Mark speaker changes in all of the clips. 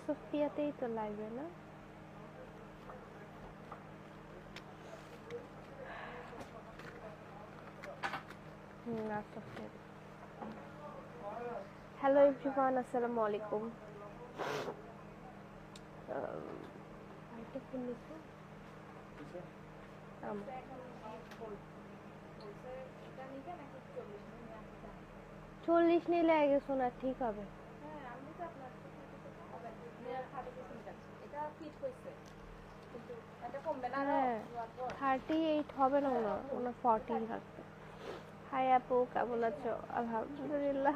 Speaker 1: সোফিয়াতেই তো লাইভে না? না সোফিয়া। হ্যালো এভরিওয়ান, আসসালামু আলাইকুম। আরেকটা ফোন নিছো? 40 নিলে আগে শোনা ঠিক হবে। হ্যাঁ 38 হবে না, 14 থাকবে। হাই আপু, কেমন আছো? আলহামদুলিল্লাহ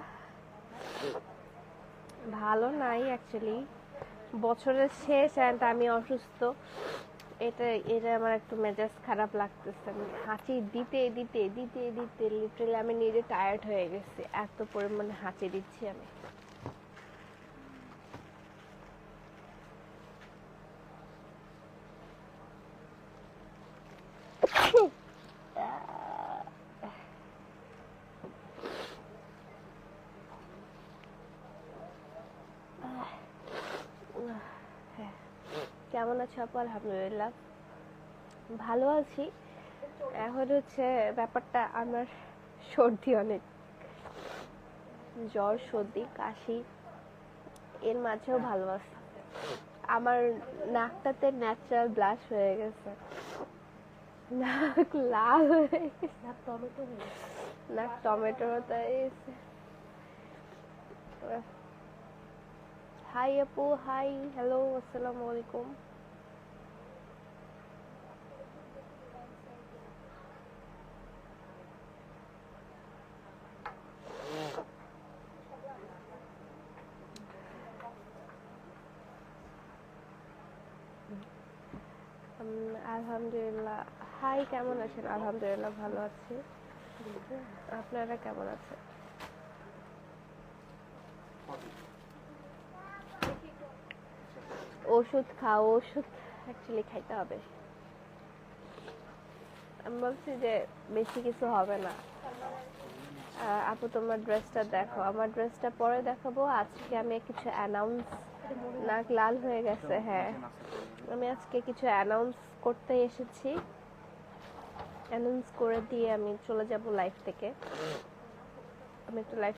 Speaker 1: ভালো নাই অ্যাকচুয়ালি, বছরের শেষ অ্যান্ড আমি অসুস্থ। এটা এটা আমার একটু মেজাজ খারাপ লাগতেছে। আমি হাঁচি দিতে দিতে দিতে দিতে লিটারালি আমি নিজে টায়ার্ড হয়ে গেছি, এত পরিমাণে হাঁচি দিচ্ছি আমি। কেমন আছো আপু? আলহামদুলিল্লাহ ভালো আছি। এখন হচ্ছে ব্যাপারটা, আমার সর্দি অনেক, জ্বর সর্দি কাশি, এর মাঝেও ভালো আছে। আমার নাকটাতে ন্যাচারাল ব্লাশ হয়ে গেছে, নাক লাল হয়ে গেছে, নাক টমেটোর মতো হয়ে গেছে। হাই আপু, হাই, হ্যালো, আসসালামু আলাইকুম। আলহামদুলিল্লাহ। হাই, কেমন আছেন? আলহামদুলিল্লাহ ভালো আছি। আপনারা কেমন আছেন? ওষুধ খাও, ওষুধ অ্যাকচুয়ালি খাইতে হবে। আমি বলছি যে বেশি কিছু হবে না। আপু তোমার ড্রেসটা দেখো, আমার ড্রেসটা পরে দেখাবো। আজকে আমি কিছু অ্যানাউন্স, নাক লাল হয়ে গেছে। হ্যাঁ, আমি আজকে কিছু অ্যানাউন্স করতে এসেছি, অ্যানাউন্স করে দিয়ে আমি চলে যাব লাইভ থেকে। আমি একটু লাইভ